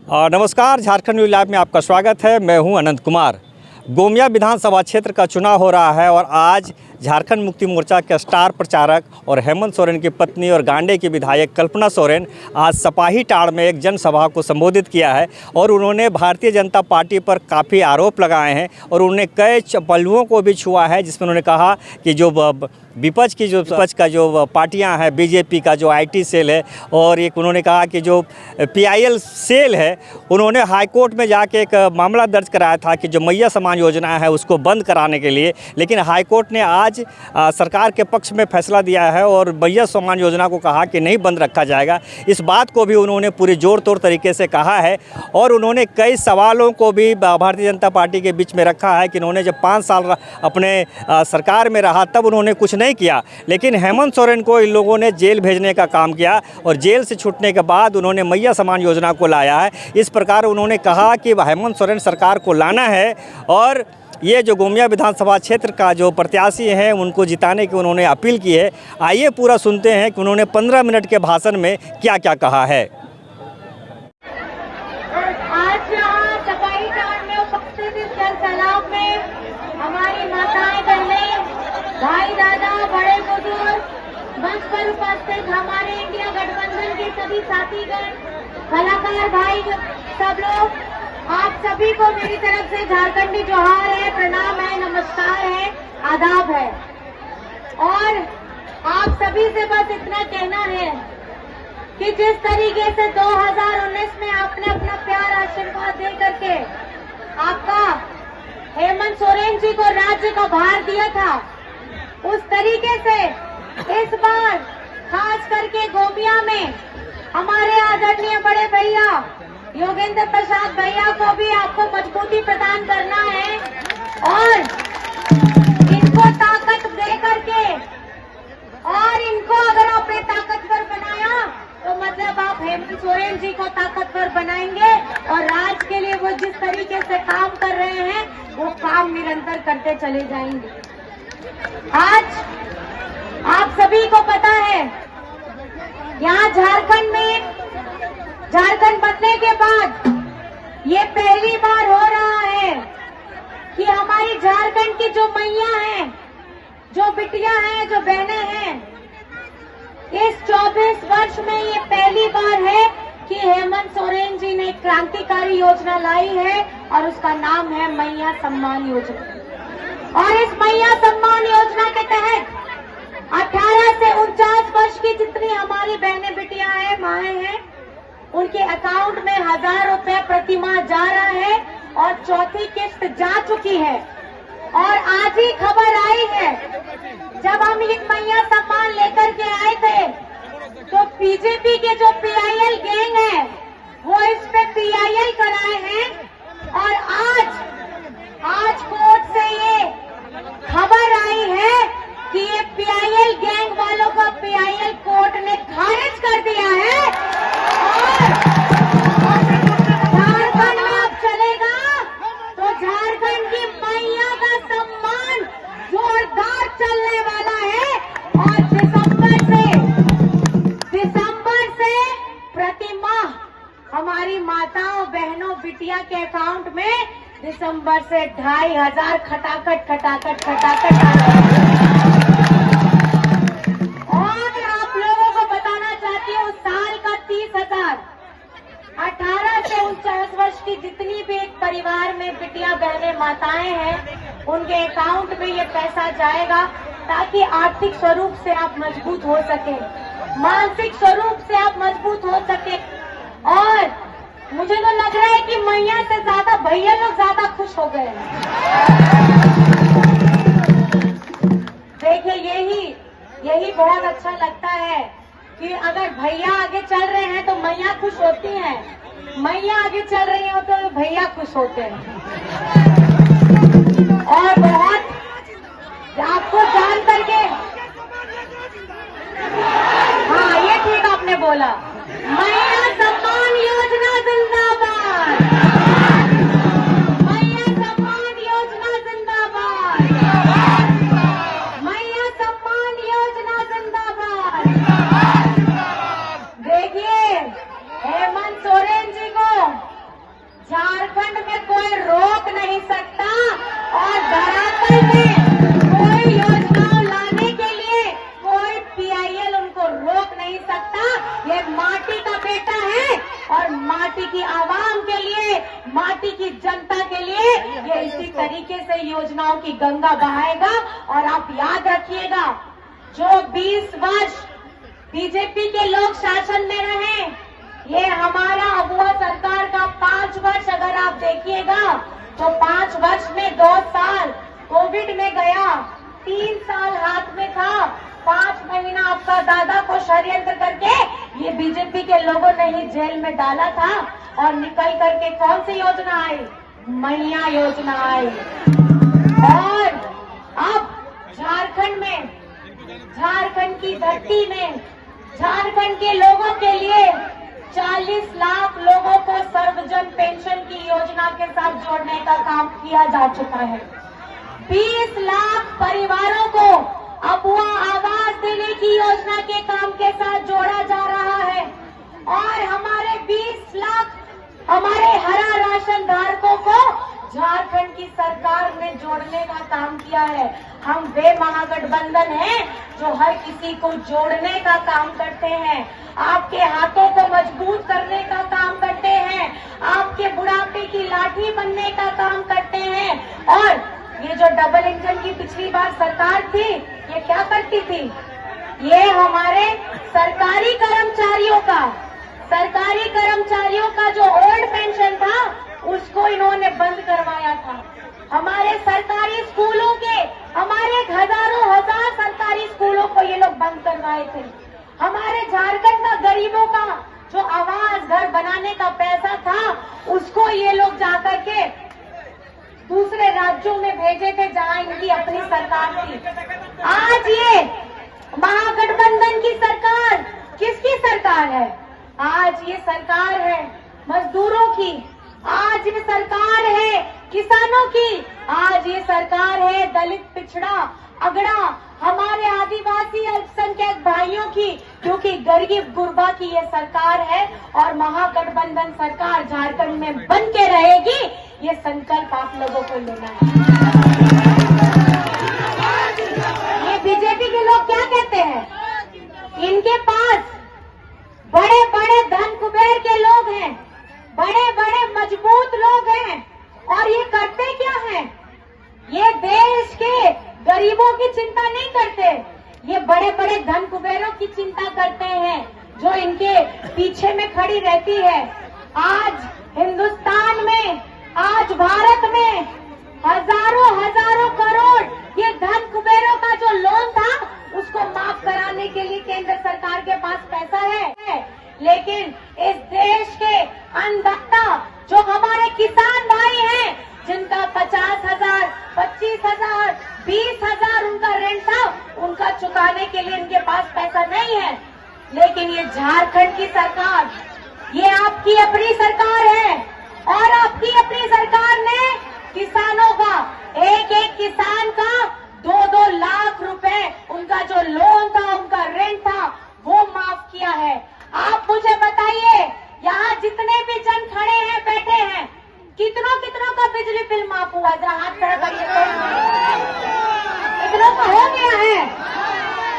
नमस्कार, Jharkhand news live में आपका स्वागत है। मैं हूं अनंत कुमार। गोमिया विधानसभा क्षेत्र का चुनाव हो रहा है और आज झारखंड मुक्ति मोर्चा के स्टार प्रचारक और हेमंत सोरेन की पत्नी और गांडे की विधायक कल्पना सोरेन आज सपाहीटाड़ में एक जनसभा को संबोधित किया है और उन्होंने भारतीय जनता पार्टी पर काफ़ी आरोप लगाए हैं और उन्होंने कई पहलुओं को भी छुआ है, जिसमें उन्होंने कहा कि जो विपक्ष का जो पार्टियां हैं, बीजेपी का जो आईटी सेल है और एक उन्होंने कहा कि जो पीआईएल सेल है, उन्होंने हाईकोर्ट में जाके एक मामला दर्ज कराया था कि जो मैया सम्मान योजना है उसको बंद कराने के लिए, लेकिन हाईकोर्ट ने आज सरकार के पक्ष में फैसला दिया है और मैया सम्मान योजना को कहा कि नहीं बंद रखा जाएगा। इस बात को भी उन्होंने पूरे जोर तोड़ तरीके से कहा है और उन्होंने कई सवालों को भी भारतीय जनता पार्टी के बीच में रखा है कि उन्होंने जब 5 साल अपने सरकार में रहा तब उन्होंने कुछ नहीं किया, लेकिन हेमंत सोरेन को इन लोगों ने जेल भेजने का काम किया और जेल से छूटने के बाद उन्होंने मैया सम्मान योजना को लाया है। इस प्रकार उन्होंने कहा कि हेमंत सोरेन सरकार को लाना है और ये जो गोमिया विधानसभा क्षेत्र का जो प्रत्याशी हैं उनको जिताने की उन्होंने अपील की है। आइए पूरा सुनते हैं कि उन्होंने 15 मिनट के भाषण में क्या क्या कहा है। आज यहाँ सपाहीटाड़ में उपस्थित इस जनसैलाब में हमारी माताएं बहनें, भाई दादा, बड़े बुजुर्ग, मंच पर उपस्थित हमारे इंडिया गठबंधन के सभी साथीगण, कलाकार भाई, सब लोग, आप सभी को मेरी तरफ से झारखंडी जोहार है, प्रणाम है, नमस्कार है, आदाब है। और आप सभी से बस इतना कहना है कि जिस तरीके से 2019 में आपने अपना प्यार आशीर्वाद दे करके आपका हेमंत सोरेन जी को राज्य का भार दिया था, उस तरीके से इस बार खास करके गोमिया में हमारे आदरणीय बड़े भैया योगेंद्र प्रसाद भैया को भी आपको मजबूती प्रदान करना है और इनको ताकत दे करके और इनको अगर आपने ताकतवर बनाया तो मतलब आप हेमंत सोरेन जी को ताकतवर बनाएंगे और राज्य के लिए वो जिस तरीके से काम कर रहे हैं वो काम निरंतर करते चले जाएंगे। आज आप सभी को पता है यहाँ झारखंड बनने के बाद ये पहली बार हो रहा है कि हमारी झारखंड की जो मैया हैं, जो बिटिया हैं, जो बहनें हैं, इस 24 वर्ष में ये पहली बार है कि हेमंत सोरेन जी ने क्रांतिकारी योजना लाई है और उसका नाम है मैया सम्मान योजना। और इस मैया सम्मान योजना के तहत 18 से 49 वर्ष की जितनी हमारी बहनें बिटियां हैं, माएँ हैं, उनके अकाउंट में 1000 रुपए प्रति माह जा रहा है और चौथी किस्त जा चुकी है। और आज ही खबर आई है, जब हम ये मैया सम्मान लेकर के आए थे तो बीजेपी के जो पीआईएल गैंग है वो इस पे पीआईएल कराए हैं और आज कोर्ट से ये खबर आई है कि ये पीआईएल गैंग वालों का पीआईएल कोर्ट ने खारिज कर दिया है और झारखंड में अब चलेगा तो झारखंड की मैया का सम्मान जोरदार चलने वाला है। और दिसंबर से प्रति माह हमारी माताओं, बहनों, बिटिया के अकाउंट में दिसंबर से 2500 खटाखट और आप लोगों को बताना चाहती हूँ, साल का 30,000 18 से 49 वर्ष की जितनी भी एक परिवार में बिटिया, बहनें, माताएं हैं, उनके अकाउंट में ये पैसा जाएगा ताकि आर्थिक स्वरूप से आप मजबूत हो सके, मानसिक स्वरूप से आप मजबूत हो सके। और मुझे तो लग रहा है कि मैया से ज्यादा भैया लोग ज्यादा खुश हो गए हैं। देखिए, यही बहुत अच्छा लगता है कि अगर भैया आगे चल रहे हैं तो मैया खुश होती हैं, मैया आगे चल रही हो तो भैया खुश होते हैं। और बहुत आपको जान करके, हाँ ये ठीक आपने बोला, मैया सम्मान योजना जिंदाबाद, मैया सम्मान योजना जिंदाबाद, मैया सम्मान योजना जिंदाबाद। देखिए हेमंत सोरेन जी को कोई रोक नहीं सकता और धरातल में कोई योजना लाने के लिए कोई पीआईएल उनको रोक नहीं सकता। ये माटी का बेटा है और माटी की आवाम के लिए, माटी की जनता के लिए ये इसी तरीके से योजनाओं की गंगा बहाएगा। और आप याद रखिएगा, जो 20 वर्ष बीजेपी के लोग शासन में रहे, ये हमारा अबुआ सरकार का 5 वर्ष अगर आप देखिएगा तो 5 वर्ष में 2 साल कोविड में गया, 3 साल हाथ में था, 5 महीना आपका दादा को षड्यंत्र करके ये बीजेपी के लोगों ने ही जेल में डाला था और निकल करके कौन सी योजना आई? मैया योजना आई। और अब झारखंड में, झारखंड की धरती में, झारखंड के लोगों के लिए 40 लाख लोगों को सर्वजन पेंशन की योजना के साथ जोड़ने का काम किया जा चुका है। 20 लाख परिवारों को अबुआ आवास देने की योजना के काम के साथ जोड़ा जा रहा है और हमारे 20 लाख हमारे हरा राशन धारकों को झारखंड की सरकार ने जोड़ने का काम किया है। हम वे महागठबंधन हैं जो हर किसी को जोड़ने का काम करते हैं, आपके हाथों को मजबूत करने का काम करते हैं, आपके बुढ़ापे की लाठी बनने का काम करते हैं। और ये जो डबल इंजन की पिछली बार सरकार थी, ये क्या करती थी? ये हमारे सरकारी कर्मचारियों का जो ओल्ड पेंशन था उसको इन्होंने बंद करवाया था। हमारे सरकारी स्कूलों के, हमारे हजार सरकारी स्कूलों को ये लोग बंद करवाए थे। हमारे झारखंड का गरीबों का जो आवास घर बनाने का पैसा था उसको ये लोग जाकर के दूसरे राज्यों में भेजे थे जहां इनकी अपनी सरकार थी। आज ये महागठबंधन की सरकार किसकी सरकार है? आज ये सरकार है मजदूरों की, आज ये सरकार है किसानों की, आज ये सरकार है दलित, पिछड़ा, अगड़ा, हमारे आदिवासी अल्पसंख्यक भाइयों की, क्योंकि गरीब गुरबा की ये सरकार है और महागठबंधन सरकार झारखंड में बन के रहेगी। ये संकल्प आप लोगों को लेना है। ये बीजेपी के लोग क्या कहते हैं? इनके पास बड़े बड़े धन कुबेर के लोग हैं, बड़े बड़े मजबूत लोग हैं और ये करते क्या हैं? ये देश के गरीबों की चिंता नहीं करते, ये बड़े बड़े धन कुबेरों की चिंता करते हैं जो इनके पीछे में खड़ी रहती है। आज हिंदुस्तान में, आज भारत में हजारों करोड़ ये धन कुबेरों का जो लोन था उसको माफ कराने के लिए केंद्र सरकार के पास पैसा है, लेकिन इस देश के अन्नदाता जो हमारे किसान भाई हैं जिनका 50,000, 25,000, 20,000 उनका रेंट था, उनका चुकाने के लिए इनके पास पैसा नहीं है। लेकिन ये झारखंड की सरकार, ये आपकी अपनी सरकार है और आपकी अपनी सरकार ने किसानों का, एक एक किसान का 2-2 लाख रुपए उनका जो लोन था, उनका रेंट था, वो माफ किया है। आप मुझे बताइए, यहाँ जितने भी जन खड़े हैं, बैठे हैं, कितनों का बिजली बिल माफ हुआ? जरा हाथ खड़ा करिए तो। कितनों का हो गया है?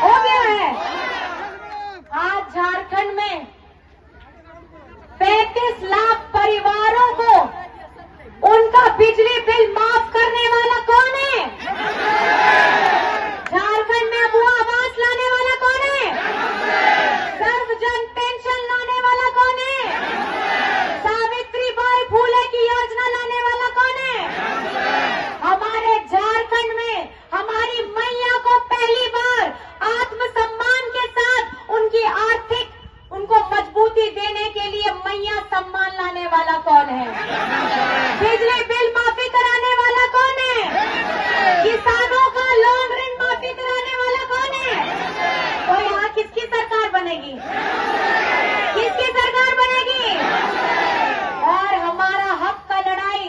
हो गया है। आज झारखंड में 35 लाख परिवारों को उनका बिजली बिल माफ करने वाला कौन है? झारखंड में अबुआ आवास लाने वाला कौन है? सर्वजन पेंशन लाने वाला कौन है? सावित्रीबाई फूले की योजना लाने वाला कौन है? हमारे झारखंड में हमारी मैया को पहली बार आत्मसम्मान के साथ उनकी आर्थिक, उनको मजबूती देने के लिए मैया सम्मान लाने वाला कौन है? बिजली बिल माफी कराने वाला कौन है? किसानों का लोन ऋण माफी कराने वाला कौन है? तो यहाँ किसकी सरकार बनेगी? किसकी सरकार बनेगी? और हमारा हक का लड़ाई,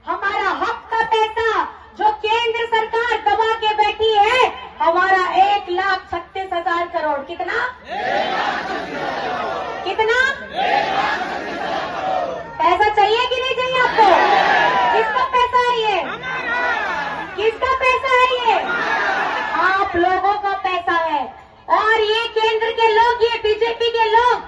हमारा हक का पैसा जो केंद्र सरकार दबा के बैठी है, हमारा 1,36,000 करोड़, कितना? कितना पैसा चाहिए कि नहीं चाहिए आपको? लोग, ये बीजेपी के लोग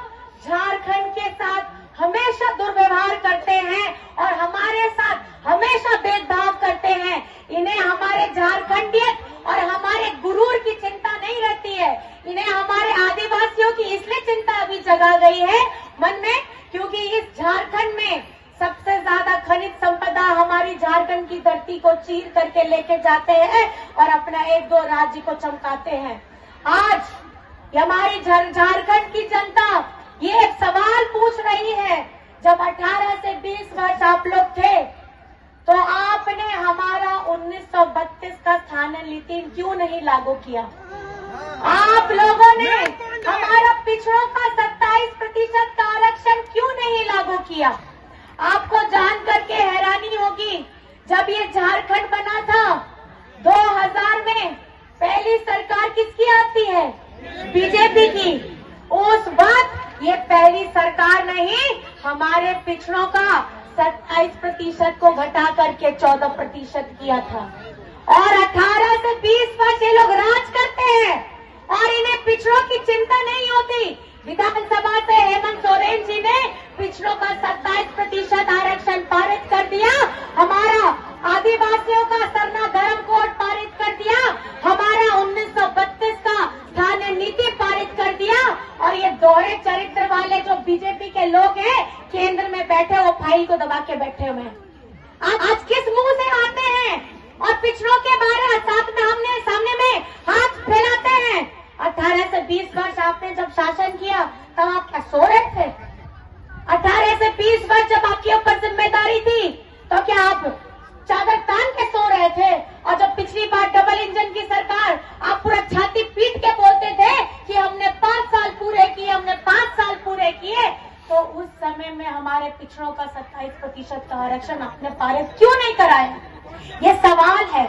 झारखंड के साथ हमेशा दुर्व्यवहार करते हैं और हमारे साथ हमेशा भेदभाव करते हैं। इन्हें हमारे झारखंडियत और हमारे गुरूर की चिंता नहीं रहती है। इन्हें हमारे आदिवासियों की इसलिए चिंता अभी जगा गई है मन में, क्योंकि इस झारखंड में सबसे ज्यादा खनिज संपदा हमारी झारखंड की धरती को चीर करके लेके जाते हैं और अपना एक दो राज्य को चमकाते हैं। आज हमारी झारखंड की जनता ये एक सवाल पूछ रही है, जब 18 से 20 वर्ष आप लोग थे तो आपने हमारा 1932 का स्थानीय नीति क्यों नहीं लागू किया? आप लोगों ने हमारा पिछड़ों का 27% का आरक्षण क्यों नहीं लागू किया? आपको जान करके हैरानी होगी, जब ये झारखंड बना था 2000 में पहली सरकार किसकी आती है? बीजेपी की। उस वक्त ये पहली सरकार नहीं, हमारे पिछड़ों का 27% को घटा करके 14% किया था। और 18 से 20 वर्ष ये लोग राज करते हैं और इन्हें पिछड़ों की चिंता नहीं होती। विधानसभा से हेमंत सोरेन जी ने पिछड़ों का 27% आरक्षण पारित कर दिया, हमारा आदिवासियों का सरना धर्म कोड पारित कर दिया, हमारा 1932 का स्थानीय नीति पारित कर दिया। और ये दोहरे चरित्र वाले जो बीजेपी के लोग हैं केंद्र में बैठे, वो फाइल को दबा के बैठे हुए हैं। आज किस मुंह से आते हैं और पिछड़ों के बारे साथ में हमने सामने में हाथ फैलाते हैं? 18 से 20 वर्ष आपने जब शासन किया तब आप क्या सो रहे थे? 18 से 20 वर्ष जब आपके ऊपर जिम्मेदारी थी तो क्या आप चादर तान के सो रहे थे? और जब पिछली बार डबल इंजन की सरकार, आप पूरा छाती पीट के बोलते थे कि हमने 5 साल पूरे किए, हमने 5 साल पूरे किए, तो उस समय में हमारे पिछड़ों का 27% का आरक्षण आपने पारित क्यों नहीं कराया? ये सवाल है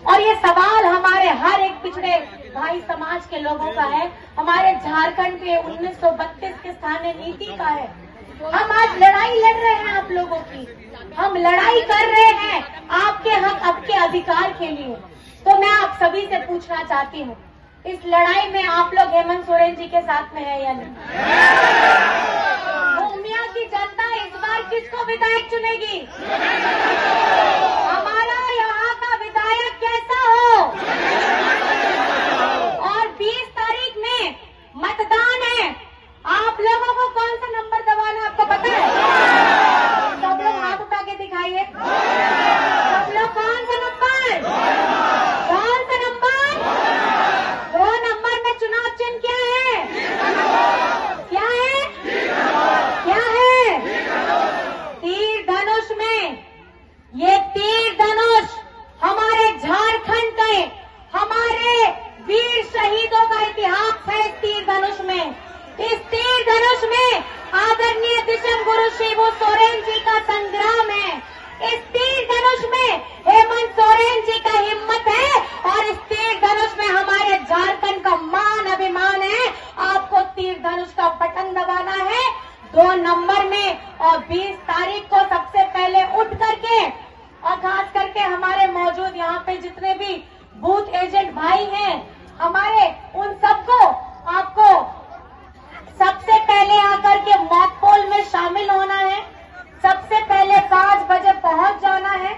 और ये सवाल हमारे हर एक पिछड़े भाई समाज के लोगों का है, हमारे झारखंड के 1932 के स्थानीय नीति का है। हम आज लड़ाई लड़ रहे हैं आप लोगों की, हम लड़ाई कर रहे हैं आपके हक, आपके अधिकार के लिए। तो मैं आप सभी से पूछना चाहती हूँ, इस लड़ाई में आप लोग हेमंत सोरेन जी के साथ में है या नहीं? गोमिया की जनता इस बार किसको विधायक चुनेगी? हमारा यहाँ का विधायक कैसा हो? और 20 तारीख में मतदान है, आप लोगों को कौन सा नंबर दबाना आपको पता है? सब लोग हाथ उठा के दिखाइए। सब लोग कौन सा नंबर? कौन सा नंबर? 2 नंबर में चुनाव चिन्ह क्या है? क्या है? क्या है? तीर धनुष में। ये तीर धनुष हमारे झारखंड के, हमारे वीर शहीदों का इतिहास है। इस तीर धनुष में, इस तीर धनुष में आदरणीय दिशम गुरु शिबू सोरेन जी का संग्राम है। इस तीर धनुष में हेमंत सोरेन जी का हिम्मत है और इस तीर धनुष में हमारे झारखंड का मान अभिमान है। आपको तीर धनुष का बटन दबाना है 2 नंबर में, और 20 तारीख को सबसे पहले उठ करके, और खास करके हमारे मौजूद यहाँ पे जितने भी बूथ एजेंट भाई हैं हमारे, उन सबको आपको सबसे पहले आकर के मॉक पोल में शामिल होना है। सबसे पहले 5 बजे पहुंच जाना है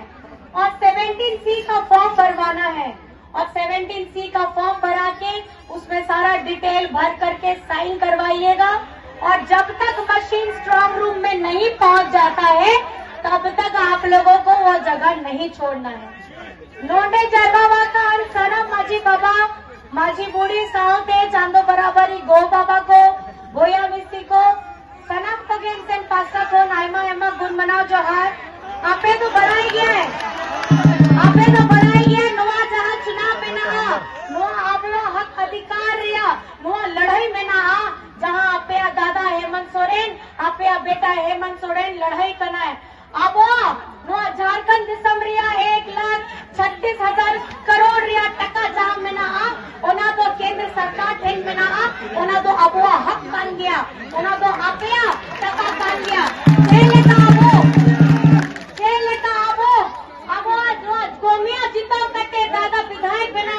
और 17C का फॉर्म भरवाना है। और 17C का फॉर्म भरा के उसमें सारा डिटेल भर करके साइन करवाइएगा। और जब तक मशीन स्ट्रांग रूम में नहीं पहुंच जाता है तब तक आप लोगों को वो जगह नहीं छोड़ना है। नोंडे जरबावा का सनम माझी बाबा, माझी बूढ़ी साहते चांदो बराबरी गो बाबा को, गोया मिस्ती को, सनम पगेन सेन पास्ता को, नाइमा एमा गुन मनाओ जोहार। आपे तो बढ़ाई गया है, आपे तो बढ़ाई गया है। नोआ जहाँ चुनाव में ना आ, नोआ आप लोग हक अधिकार रिया, नोआ लड़ाई में ना आ, जहाँ आपे दादा हेमंत सोरेन, आपे बेटा हेमंत सोरेन लड़ाई करना है। अब नोआ झारखंड दिसम रिया 1,36,000 करोड़ रिया टका जहाँ में ना आ, ओना तो केंद्र सरकार ठेन में ना आ, ओना तो अबुआ हक बन गया, ओना तो आपया टका बन गया। गोमिया जिताव करके दादा विधायक बना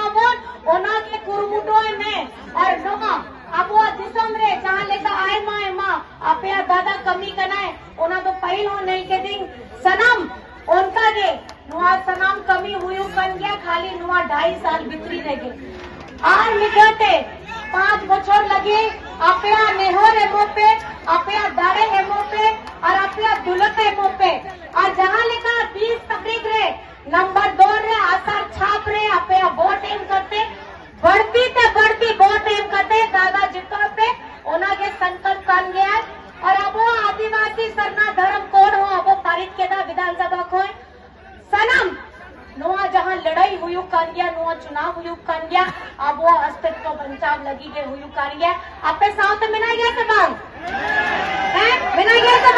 ओना के कुरुमुटो में और नोआ अबुआ दिसम लगे नुआ सनाम कमी हुई कन गया खाली नुआ 2.5 साल भीतरी लगे और निकलते 5 बछर लगे अपया नेहर एमो पे अपया दाड़े एमो पे और अपया दुलत एमो पे और जहाँ लिखा 20 तारीख रे नंबर 2 रे आसार छाप रे अपया वोट एम करते बढ़ती वोट एम करते दादा जितो पे उनके संकल्प कर गया और अब वो आदिवासी सरना धर्म कोड हो अब वो पारित के दा विधानसभा को सनम नुआ जहाँ लड़ाई हुई कर गया नुआ चुनाव हुई कर गया अब वो अस्तित्व बचाव लगी गए हुई कर गया आपे साथ में ना गया सब बिना गया सब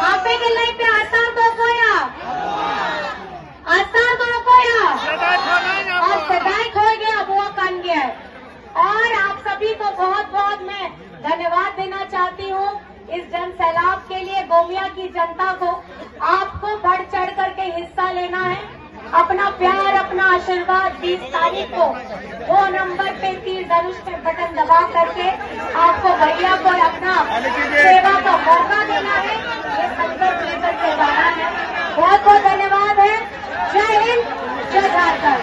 आपे के लिए पे आसार दो कोया और सदाई खो गया अब वो कर गया और आप सभी को बहुत बहुत मैं धन्यवाद देना चाहती हूँ इस जन सैलाब के लिए गोमिया की जनता को आपको बढ़ चढ़ करके हिस्सा लेना है अपना प्यार अपना आशीर्वाद 20 तारीख को वो नंबर पे 3 धनुष पे बटन दबा करके आपको भैया को अपना सेवा का मौका देना है ये संकल्प लेकर के जाना है बहुत बहुत धन्यवाद है जय हिंद जय झारखंड।